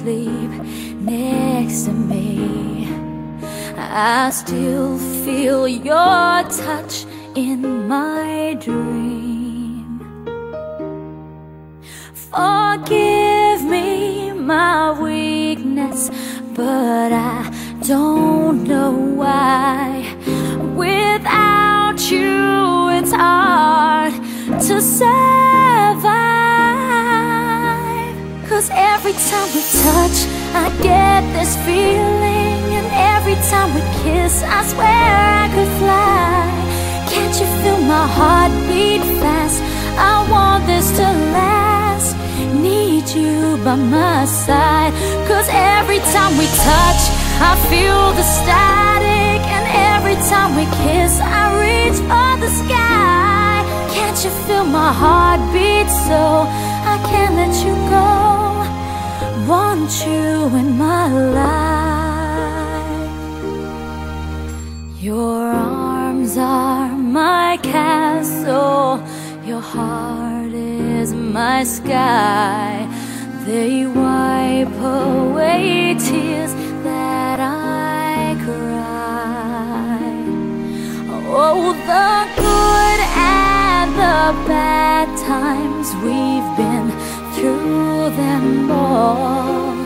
sleep next to me, I still feel your touch in my dream. Forgive me my weakness, but I don't know why. Without you, it's hard to survive. 'Cause every time we touch, I get this feeling, and every time we kiss, I swear I could fly. Can't you feel my heart beat fast? I want this to last. Need you by my side. 'Cause every time we touch, I feel the static, and every time we kiss, I reach for the sky. Can't you feel my heart beat so I can't let you go? Want you in my life. Your arms are my castle, your heart is my sky. They wipe away tears that I cried. Oh, the good and the bad times, we've been through them all.